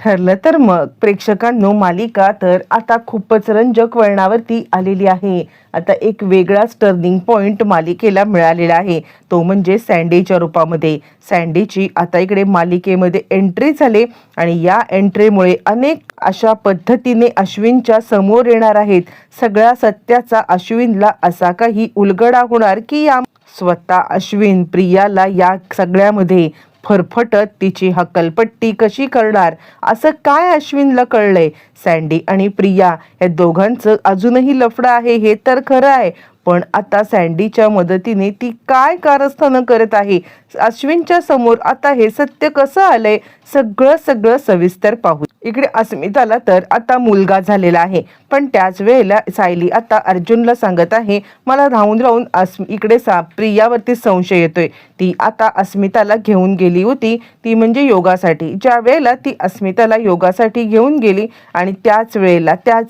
ठरलं तर मग प्रेक्षकांनो, मालिका तर आता खूपच रंजक वळणावरती आलेली आहे. आता एक वेगळाच टर्निंग पॉइंट मालिकेला मिळालेला आहे, तो म्हणजे सँडीच्या रूपामध्ये. सँडीची आता इकडे मालिकेमध्ये एंट्री झाली आणि या एंट्रीमुळे अनेक अशा पद्धतीने अश्विनच्या समोर येणार आहेत. सगळ्या सत्याचा अश्विनला असा काही उलगडा होणार की या स्वतः अश्विन प्रियाला या सगळ्यामध्ये फरफटत तिची हक्कलपट्टी कशी करणार, असं काय अश्विनला कळलंय. सँडी आणि प्रिया या दोघांचं अजूनही लफडं आहे हे तर खरं आहे, पण आता सँडीच्या मदतीने ती काय कारस्थानं करत आहे अश्विनच्या समोर, आता हे सत्य कसं आलंय, सगळं सगळं सविस्तर पाहू. इकडे अस्मिताला तर आता मुलगा झालेला आहे, पण त्याच वेळेला सायली आता अर्जुनला सांगत आहे, मला राहून राहून इकडे प्रियावरती संशय येतोय. ती आता अस्मिताला घेऊन गेली होती, ती म्हणजे योगासाठी. ज्या वेळेला ती अस्मिताला योगासाठी घेऊन गेली आणि त्याच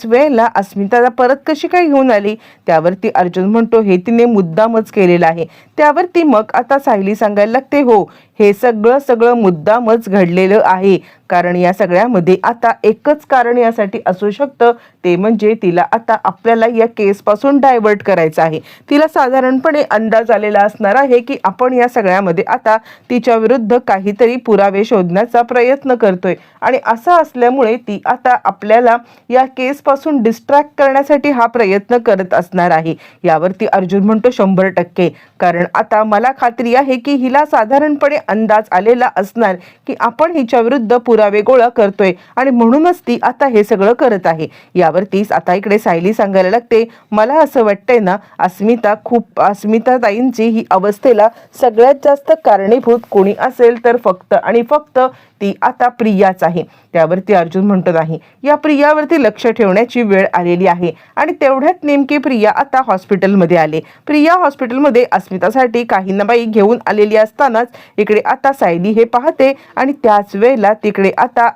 वेळेला अस्मिताला परत कशी काय घेऊन आली, त्यावरती अर्जुन म्हणतो हे तिने मुद्दामच केलेलं आहे. त्यावरती मग आता सायली सांगायला लागते, हो हे सगळं मुद्दामच घडलेलं आहे, कारण या सगळ्यामध्ये आता एकच कारण यासाठी असू शकतं, ते म्हणजे तिला आता आपल्याला या केसपासून डायव्हर्ट करायचं आहे. तिला साधारणपणे अंदाज आलेला असणार आहे की आपण या सगळ्यामध्ये आता तिच्या विरुद्ध काहीतरी पुरावे शोधण्याचा प्रयत्न करतोय आणि असं असल्यामुळे ती आता आपल्याला या केसपासून डिस्ट्रॅक्ट करण्यासाठी हा प्रयत्न करत असणार आहे. यावरती अर्जुन म्हणतो 100%, कारण आता मला खात्री आहे की हिला साधारणपणे अंदाज आलेला असणार की आपण हिच्या विरुद्ध पुरावे गोळा करतोय आणि म्हणूनच ती आता हे सगळं करत आहे. यावरतीच आता इकडे सायली सांगायला लागते, मला असं वाटतंय ना अस्मिता ताईंची ही अवस्थेला सगळ्यात जास्त कारणीभूत कोणी असेल तर फक्त आणि फक्त ती आता प्रियाच आहे. त्यावरती अर्जुन म्हणतो नाही, या प्रियावरती लक्ष ठेवण्याची वेळ आलेली आहे. आणि तेवढ्यात नेमकी प्रिया आता हॉस्पिटलमध्ये आले. प्रिया हॉस्पिटलमध्ये अस्मितासाठी काही ना बाई घेऊन आलेली असतानाच इकडे आता सायली हे पाहते आणि त्याच वेळेला तिकडे आता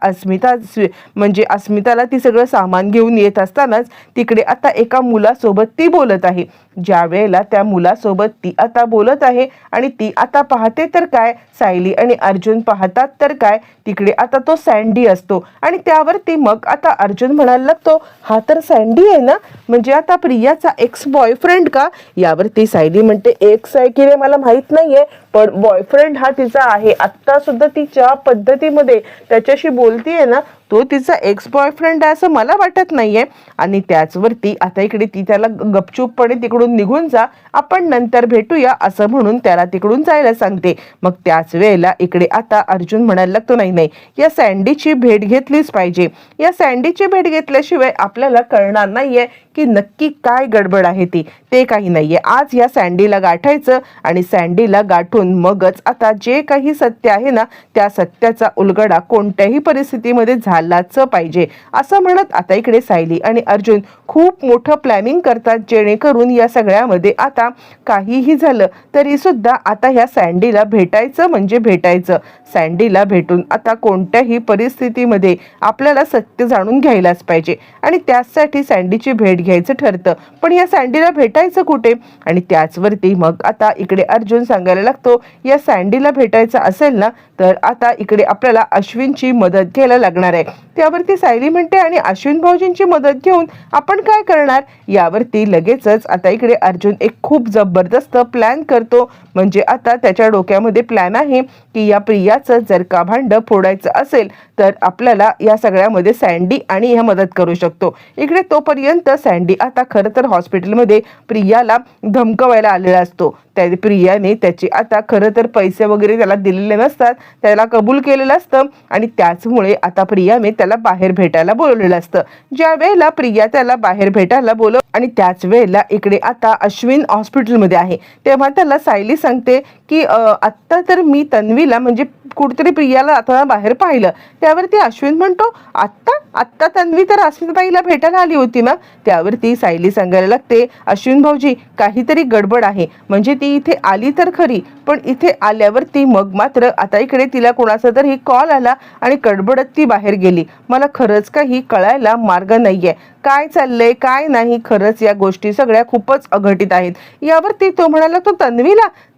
अस्मिताला ती सगळं सामान घेऊन येत असतानाच तिकडे आता एका मुलासोबत ती बोलत आहे. ज्या वेळेला त्या मुलासोबत ती आता बोलत आहे आणि ती आता पाहते तर काय, सायली आणि अर्जुन पाहतात तर काय, तिकडे आता तो सँडी असतो. आणि त्यावरती मग आता अर्जुन म्हणायला लागतो, हा तर सँडी आहे ना, म्हणजे आता प्रियाचा एक्स बॉयफ्रेंड का. यावरती सायली म्हणते, एक्स आहे की रे मला माहित नाहीये, पण बॉयफ्रेंड हा तिचा आहे. आत्ता सुद्धा ती ज्या पद्धतीमध्ये त्याच्याशी बोलतीये ना, तो तिचा एक्स बॉयफ्रेंड आहे असं मला वाटत नाहीये. आणि त्याचवरती आता इकडे ती त्याला गपचूपपणे तिकडून निघून जा, आपण नंतर भेटूया असं म्हणून त्याला तिकडून जायला सांगते. मग त्याच वेळेला इकडे आता अर्जुन म्हणायला लागतो, नाही या सँडीची भेट घेतलीच पाहिजे. या सँडीची भेट घेतल्याशिवाय आपल्याला कळणार नाहीये की नक्की काय गडबड आहे ते काही नाहीये. आज या सँडीला गाठायचं आणि सँडीला गाठून मगच आता जे काही सत्य आहे ना, त्या सत्याचा उलगडा कोणत्याही परिस्थितीमध्ये झालाच पाहिजे असं म्हणत आता इकडे सायली आणि अर्जुन खूप मोठं प्लॅनिंग करतात, जेणेकरून या सगळ्यामध्ये आता काहीही झालं तरी सुद्धा आता ह्या सँडीला भेटायचं म्हणजे भेटायचं. सँडीला भेटून आता कोणत्याही परिस्थितीमध्ये आपल्याला सत्य जाणून घ्यायलाच पाहिजे आणि त्यासाठी सँडीची भेट घ्यायचं ठरतं. पण या सँडीला भेटायचं कुठे. आणि त्याचवरती मग आता इकडे अर्जुन सांगायला लागतो, या सँडीला भेटायचं असेल ना तर आता इकडे आपल्याला अश्विनची मदत घ्यायला लागणार आहे. त्यावरती सायली म्हणते, आणि अश्विन भाऊजींची मदत घेऊन आपण काय करणार. यावरती लगेचच आता इकडे अर्जुन एक खूप जबरदस्त प्लॅन करतो. म्हणजे आता त्याच्या डोक्यामध्ये प्लॅन आहे की या प्रियाचं जर का भांडं फोडायचं असेल तर आपल्याला या सगळ्यामध्ये सँडी आणि ह्या मदत करू शकतो. इकडे तोपर्यंत सँडी आता खरं तर हॉस्पिटलमध्ये प्रियाला धमकवायला आलेला असतो. त्या प्रियाने त्याची आता खरं तर पैसे वगैरे त्याला दिलेले नसतात, त्याला कबूल केलेलं असतं आणि त्याचमुळे आता प्रियाने त्याला बाहेर भेटायला बोलवलेलं असतं. ज्या वेळेला प्रिया त्याला बाहेर भेटायला बोलव आणि त्याच वेळेला इकडे आता अश्विन हॉस्पिटलमध्ये आहे, तेव्हा त्याला सायली सांगते की आत्ता तर मी तन्वीला म्हणजे कुठेतरी प्रियाला आता बाहेर पाहिलं. त्यावरती अश्विन म्हणतो, आत्ता तन्वी तर अस्मिताबाईला भेटायला आली होती ना. त्यावरती सायली सांगायला लागते, अश्विन भाऊजी काहीतरी गडबड आहे, म्हणजे ती इथे आली तर खरी पण इथे आल्यावरती मग मात्र आता इकडे तिला कोणाचा तरी कॉल आला आणि कडबडत ती बाहेर गेली. मला खरंच काही कळायला मार्ग नाहीये, काय चाललंय काय नाही. खरंच या गोष्टी सगळ्या खूपच अघटित आहेत. यावरती तो म्हणाला, तो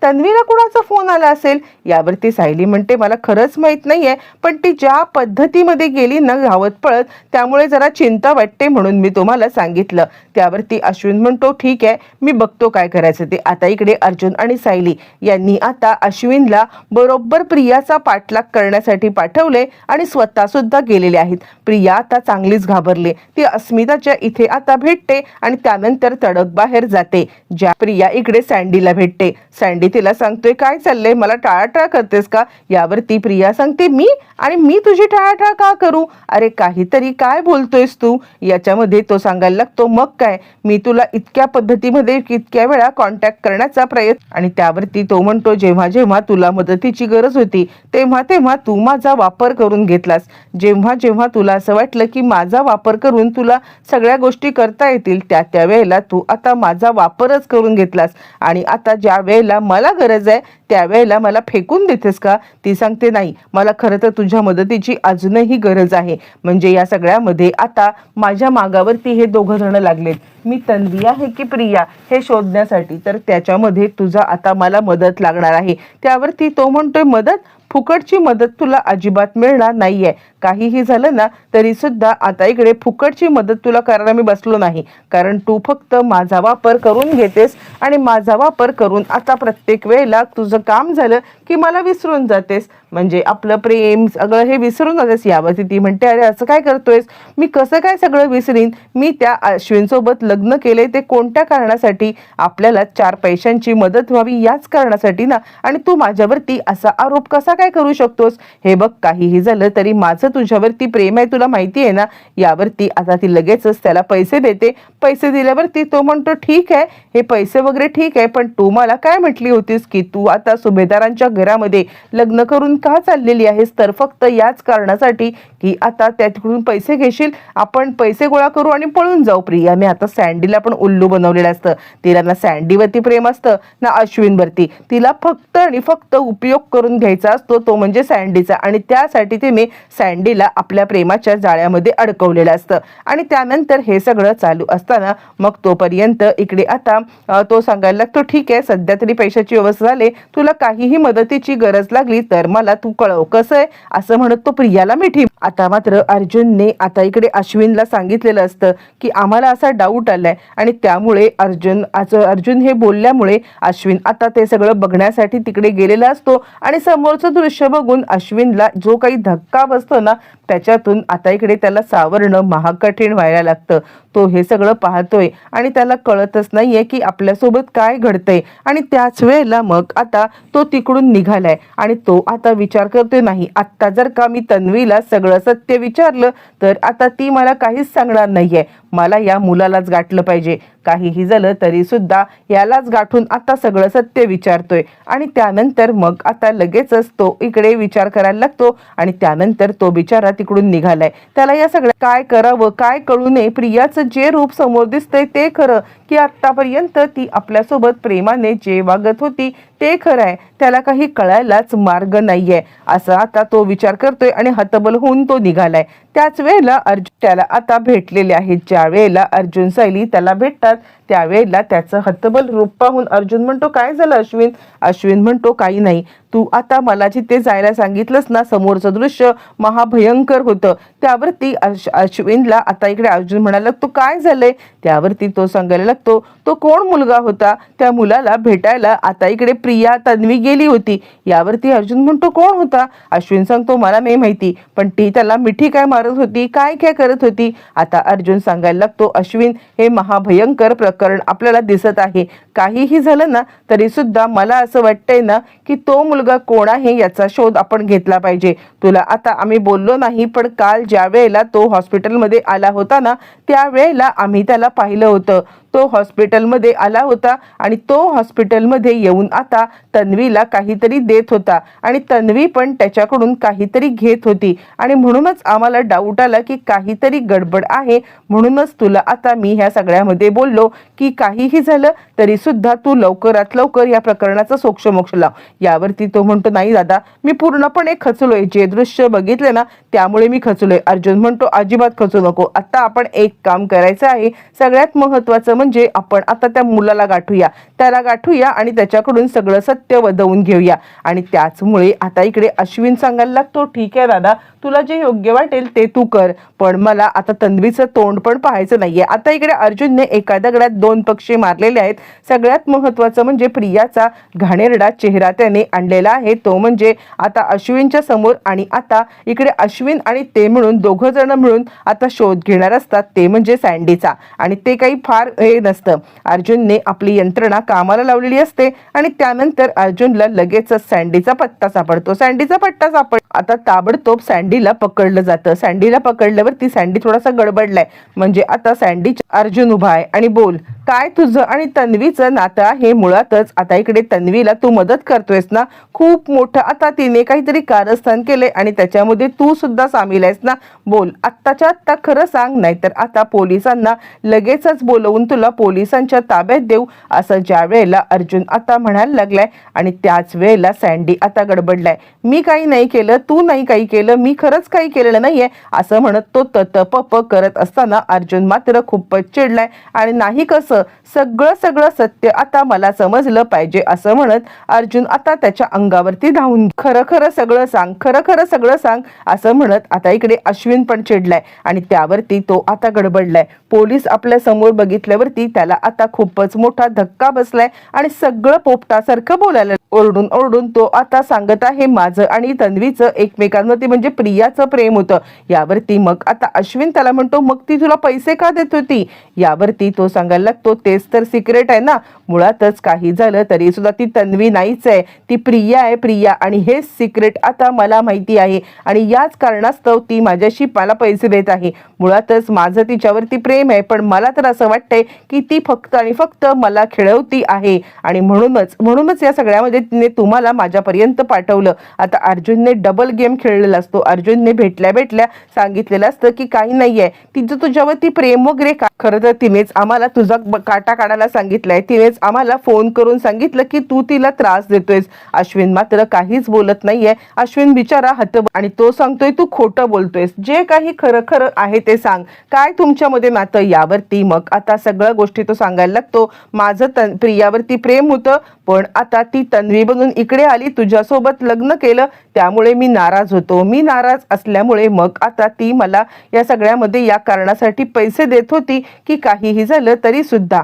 तन्वीला कुणाचा फोन आला असेल. यावरती सायली म्हणते, मला खरंच माहित नाहीये, पण ती ज्या पद्धतीमध्ये गेली ना धावत पळत, त्यामुळे जरा चिंता वाटते म्हणून मी तुम्हाला सांगितलं. त्यावरती अश्विन म्हणतो, ठीक आहे, मी बघतो काय करायचं ते. आता इकडे अर्जुन आणि सायली यांनी आता अश्विनला बरोबर प्रियाचा पाठलाग करण्यासाठी पाठवले आणि स्वतः सुद्धा गेलेले आहेत. प्रिया आता चांगलीच घाबरले. ती अस्मिताच्या इथे आता भेटते आणि त्यानंतर तडक बाहेर जाते. ज्या प्रिया इकडे सँडीला भेटते. सँडी तिला सांगतोय, काय चाललंय, मला टाळाटाळ करतेस का. यावरती प्रिया सांगते, मी तुझी टाळाटाळ का करू. अरे काहीतरी काय बोलतोयस तू. याच्यामध्ये तो सांगायला लागतो, मग काय, मी तुला इतक्या पद्धतीमध्ये इतक्या वेळा कॉन्टॅक्ट करण्याचा प्रयत्न. आणि त्यावरती तो म्हणतो, जेव्हा जेव्हा तुला मदतीची गरज होती तेव्हा तेव्हा तू माझा वापर करून घेतलास. जेव्हा जेव्हा तुला असं वाटलं की माझा वापर करून तुला सगळ्या गोष्टी करता येतील त्या वेळेला तू आता माझा वापरच करून घेतलास. आणि आता ज्या वेळेला मला गरज आहे त्यावेळेला मला फेकून देतेस का. ती सांगते, नाही, मला खरं तर तुझ्या मदतीची अजूनही गरज आहे. म्हणजे या सगळ्यामध्ये आता माझ्या मागावरती हे दोघं जण लागलेत. मी तन्वी आहे की प्रिया हे शोधण्यासाठी, तर त्याच्यामध्ये तुझा आता मला मदत लागणार आहे. त्यावरती तो म्हणतोय, मदत, फुकटची मदत तुला अजिबात मिळणार नाहीये. काहीही झालं ना तरी सुद्धा आता इकडे फुकटची मदत तुला करायला मी बसलो नाही, कारण तू फक्त माझा वापर करून घेतेस आणि माझा वापर करून आता प्रत्येक वेळेला तुझं काम झालं की मला विसरून जातेस. म्हणजे आपलं प्रेम सगळं हे विसरून जातेस. यावरती ती म्हणते, अरे असं काय करतोयस, मी कसं काय सगळं विसरीन. मी त्या अश्विनसोबत लग्न केले ते कोणत्या कारणासाठी, आपल्याला 4 पैशांची मदत व्हावी याच कारणासाठी ना. आणि तू माझ्यावरती असा आरोप कसा काय करू शकतोस. हे बघ, काहीही झालं तरी माझं तुझ्यावरती प्रेम आहे, तुला माहिती आहे ना. यावरती आता ती लगेचच त्याला पैसे देते. पैसे दिल्यावरती तो म्हणतो, ठीक आहे, हे पैसे वगैरे ठीक आहे, पण तू मला काय म्हटली होतीस की तू आता सुभेदारांच्या घरामध्ये लग्न करून का चाललेली आहेस. तर फक्त याच कारणासाठी की आता त्याकडून पैसे घेशील, आपण पैसे गोळा करू आणि पळून जाऊ. प्रियाने आता सँडीला पण उल्लू बनवलेलं असतं. तिला ना सँडीवरती प्रेम असतं ना अश्विनवरती. तिला फक्त आणि फक्त उपयोग करून घ्यायचा असतो, तो म्हणजे सँडीचा. आणि त्यासाठी तिने सँडीला आपल्या प्रेमाच्या जाळ्यामध्ये अडकवलेलं असतं. आणि त्यानंतर हे सगळं चालू असताना मग तोपर्यंत इकडे आता तो सांगायला लागतो, ठीक आहे, सध्या तरी पैशाची व्यवस्था झाली, तुला काहीही मदतीची गरज लागली तर मला तू कळव कसं आहे. असं म्हणत तो प्रियाला मिठी. आता मात्र अर्जुनने आता इकडे अश्विनला सांगितलेलं असतं की आम्हाला असा डाऊट आलाय आणि त्यामुळे अर्जुन हे बोलल्यामुळे अश्विन आता ते सगळं बघण्यासाठी तिकडे गेलेला असतो. आणि समोरचं दृश्य बघून अश्विनला जो काही धक्का बसतो ना त्याच्यातून आता इकडे त्याला सावरणं महाकठीण व्हायला लागतं. तो हे सगळं पाहतोय आणि त्याला कळतच नाहीये की आपल्यासोबत काय घडतंय. आणि त्याच वेळेला मग आता तो तिकडून निघालाय आणि तो आता विचार करतोय, नाही, आता जर का मी तन्वीला सगळं सत्य विचारलं तर आता ती मला काहीच सांगणार नाहीये. मला या मुलालाच गाठलं पाहिजे. काहीही झालं तरी सुद्धा यालाच गाठून आता सगळं सत्य विचारतोय. आणि त्यानंतर मग आता लगेचच तो इकडे विचार करायला लागतो आणि त्यानंतर तो बिचारा तिकडून निघालाय. त्याला या सगळ्या काय करावं काय कळू नये. प्रियाचं जे रूप समोर दिसतंय ते खरं की आतापर्यंत ती आपल्यासोबत प्रेमाने जे वागत होती ते खरं आहे, त्याला काही कळायलाच मार्ग नाहीये. असं आता तो विचार करतोय आणि हतबल होऊन तो निघालाय. त्याच वेळेला अर्जुन त्याला आता भेटलेले आहेत. ज्या वेळेला अर्जुन सायली त्याला भेटतात त्यावेळेला त्याचं हतबल रूप पाहून अर्जुन म्हणतो, काय झालं अश्विन. अश्विन म्हणतो, काही नाही, तू आता मला जिथे जायला सांगितलंस ना समोरचं दृश्य महाभयंकर होतं. त्यावरती अश्विनला आता इकडे अर्जुन म्हणाला, तू काय झालंय. त्यावरती तो सांगायला लागतो, तो कोण मुलगा होता, त्या मुलाला भेटायला आता इकडे प्रिया तन्वी गेली होती. यावरती अर्जुन म्हणतो, कोण होता. अश्विन सांगतो, मला नाही माहिती, पण ती त्याला मिठी काय मारत होती, काय काय करत होती. आता अर्जुन सांगायला लागतो, अश्विन, हे महाभयंकर प्रकरण आपल्याला दिसत आहे. काहीही झालं ना तरी सुद्धा मला असं वाटतंय ना की तो मुलगा कोण आहे याचा शोध आपण घेतला पाहिजे. तुला आता आम्ही बोललो नाही, पण काल ज्या वेळेला तो हॉस्पिटलमध्ये आला होता ना त्यावेळेला आम्ही त्याला पाहिलं होतं. तो हॉस्पिटलमध्ये आला होता आणि तो हॉस्पिटलमध्ये येऊन आता तन्वीला काहीतरी देत होता आणि तन्वी पण त्याच्याकडून काहीतरी घेत होती आणि म्हणूनच आम्हाला डाऊट आला की काहीतरी गडबड आहे. म्हणूनच तुला आता मी ह्या सगळ्यामध्ये बोललो की काहीही झालं तरी सुद्धा तू लवकरात लवकर या प्रकरणाचा सोक्षमोक्ष लाव. यावरती तो म्हणतो नाही दादा, मी पूर्णपणे खचलोय, जे दृश्य बघितले ना त्यामुळे मी खचलोय. अर्जुन म्हणतो अजिबात खचू नको, आता आपण एक काम करायचं आहे. सगळ्यात महत्त्वाचं म्हणजे आपण आता त्या मुलाला गाठूया, त्याला गाठूया आणि त्याच्याकडून सगळं सत्य वदवून घेऊया. आणि त्याचमुळे आता इकडे अश्विन सांगायला लागतो ठीक आहे दादा, तुला जे योग्य वाटेल ते तू कर, पण मला आता तन्वीचं तोंड पण पाहायचं नाहीये. आता इकडे अर्जुनने एका दगडात दोन पक्षी मारलेले आहेत. सगळ्यात महत्त्वाचं म्हणजे प्रियाचा घाणेरडा चेहरा त्याने आणलेला आहे, तो म्हणजे आता अश्विनच्या समोर. आणि आता इकडे अश्विन आणि ते मिळून दोघं जण मिळून आता शोध घेणार असतात, ते म्हणजे सँडीचा. आणि ते काही फार हे नसतं. अर्जुनने आपली यंत्रणा कामाला लावलेली असते आणि त्यानंतर अर्जुनला लगेचच सँडीचा पत्ता सापडतो. सँडीचा पत्ता आता ताबडतोब सँडीला पकडलं जातं. सँडीला पकडल्यावरती सँडी थोडासा गडबडलाय. म्हणजे आता सँडी अर्जुन उभा आहे आणि बोल, काय तुझं आणि तन्वीचं नातं आहे? मुळातच आता इकडे तन्वीला तू मदत करतोयस ना, खूप मोठं आता तिने काहीतरी कारस्थान केले आणि त्याच्यामध्ये तू सुद्धा सामील आहेस ना. बोल, आत्ताच्या आत्ता खरं सांग, नाहीतर आता पोलिसांना लगेचच बोलवून तुला पोलिसांच्या ताब्यात देऊ, असं ज्या वेळेला अर्जुन आता म्हणायला लागलाय. आणि त्याच वेळेला सँडी आता गडबडलाय. मी काही नाही केलं, तू नाही काही केलं, मी खरंच काही केलेलं नाहीये असं म्हणत तो तप करत असताना अर्जुन मात्र खूपच चिडलाय. आणि नाही कसं, सगळं सत्य आता मला समजलं पाहिजे असं म्हणत अर्जुन आता त्याच्या अंगावरती धावून खरं सगळं सांग असं म्हणत आता इकडे अश्विन पण चिडलाय आणि त्यावरती तो आता गडबडलाय. पोलीस आपल्या समोर बघितल्यावरती त्याला आता खूपच मोठा धक्का बसलाय आणि सगळं पोपटासारखं बोलायला ओरडून तो आता सांगत आहे माझं आणि तन्वीचं एकमेकांवरती म्हणजे प्रियाचं प्रेम होतं. यावरती मग आता अश्विन त्याला म्हणतो मग ती तुला पैसे का देत होती? यावरती तो सांगायला लागतो तेच तर सिक्रेट आहे ना. मुळातच काही झालं तरी सुद्धा ती तन्वी नाहीच आहे, ती प्रिया आहे, प्रिया. आणि हे सिक्रेट आता मला माहिती आहे आणि याच कारणास्तव ती माझ्याशी मला पैसे देत आहे. मुळातच माझं तिच्यावरती प्रेम आहे, पण मला तर असं वाटतंय की ती फक्त आणि फक्त मला खेळवती आहे आणि म्हणूनच या सगळ्यामध्ये तिने तुम्हाला माझ्यापर्यंत पाठवलं. आता अर्जुनने डबल गेम खेळलेला असतो. अर्जुनने भेटल्या सांगितलेलं असतं की काही नाहीये, तिचं तुझ्यावरती प्रेम वगैरे. खरं तर तिनेच आम्हाला तुझा काटा काढायला सांगितलंय, तिनेच आम्हाला फोन करून सांगितलं की तू तिला त्रास देतोयस. अश्विन मात्र काहीच बोलत नाहीये. अश्विन बिचारा आणि तो सांगतोय तू खोटं बोलतोयस, जे काही खरं आहे ते सांग, काय तुमच्यामध्ये नातं? यावरती मग आता सगळ्या गोष्टी तो सांगायला लागतो. माझं प्रियावरती प्रेम होतं, पण आता ती तन्वी बनून इकडे आली, तुझ्यासोबत लग्न केलं, त्यामुळे मी नाराज होतो. मी नाराज असल्यामुळे मग आता ती मला या सगळ्यामध्ये या कारणासाठी पैसे देत होती की काहीही झालं तरी सुद्धा.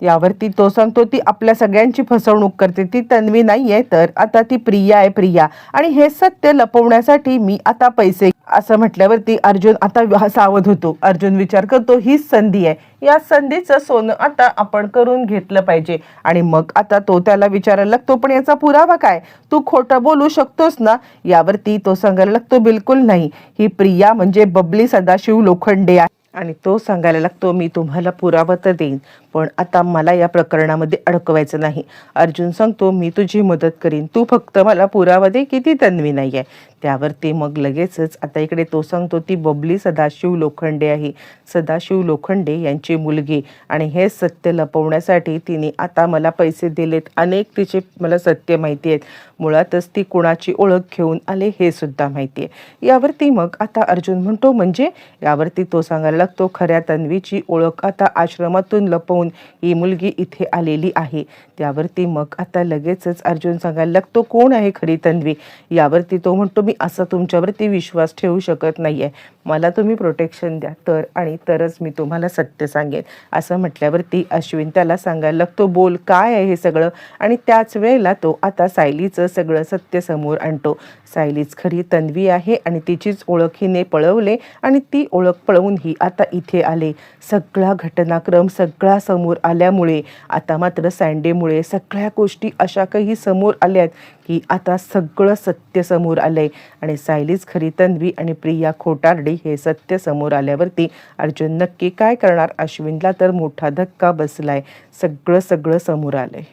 यावरती तो सांगतो ती आपल्या सगळ्यांची फसवणूक करते, ती तन्वी नाहीये, तर आता ती प्रिया आहे, प्रिया. आणि हे सत्य लपवण्यासाठी मी आता पैसे, असं म्हटल्यावरती अर्जुन आता सावध होतो. अर्जुन विचार करतो हीच संधी आहे, या संधीचं सोनं आता आपण करून घेतलं पाहिजे. आणि मग आता तो त्याला विचारायला लागतो पण याचा पुरावा काय? तू खोटं बोलू शकतोस ना? यावरती तो सांगायला लागतो बिलकुल नाही, ही प्रिया म्हणजे बबली सदाशिव लोखंडे आहे. आणि तो सांगायला लागतो मी तुम्हाला पुरावा तर देईन, पण आता मला या प्रकरणामध्ये अडकवायचं नाही. अर्जुन सांगतो मी तुझी मदत करीन, तू फक्त मला पुरावा दे की ती तन्वी नाही आहे. त्यावरती मग लगेचच आता इकडे तो सांगतो ती बबली सदाशिव लोखंडे आहे, सदाशिव लोखंडे यांची मुलगी. आणि हे सत्य लपवण्यासाठी तिने आता मला पैसे दिलेत, अनेक तिचे मला सत्य माहिती आहेत. मुळातच ती कुणाची ओळख घेऊन आले हे सुद्धा माहिती आहे. यावरती मग आता अर्जुन म्हणतो म्हणजे? यावरती तो सांगायला लागतो खऱ्या तन्वीची ओळख आता आश्रमातून लपवून ही मुलगी इथे आलेली आहे. त्यावरती मग आता लगेचच अर्जुन सांगायला लागतो कोण आहे खरी तन्वी? यावरती तो म्हणतो मी असं तुमच्यावरती विश्वास ठेवू शकत नाहीये, मला तुम्ही प्रोटेक्शन द्या तरच मी तुम्हाला सत्य सांगेन. असं म्हटल्यावरती अश्विन त्याला सांगायला लागतो बोल काय आहे हे सगळं? आणि त्याच वेळेला तो आता सायलीचं सगळं सत्य समोर आणतो. सायलीच खरी तन्वी आहे आणि तिचीच ओळख हिने पळवले आणि ती ओळख पळवून ही आता इथे आले. सगळा घटनाक्रम, सगळा समोर आल्यामुळे आता मात्र सँडीमुळे सगळ्या गोष्टी अशा काही समोर आल्यात की आता सगळं सत्य समोर आलंय आणि सायलीच खरी तन्वी आणि प्रिया खोटारडी हे सत्य समोर आल्यावरती अर्जुन नक्की काय करणार? अश्विनला तर मोठा धक्का बसलाय. सगळं समोर आलंय.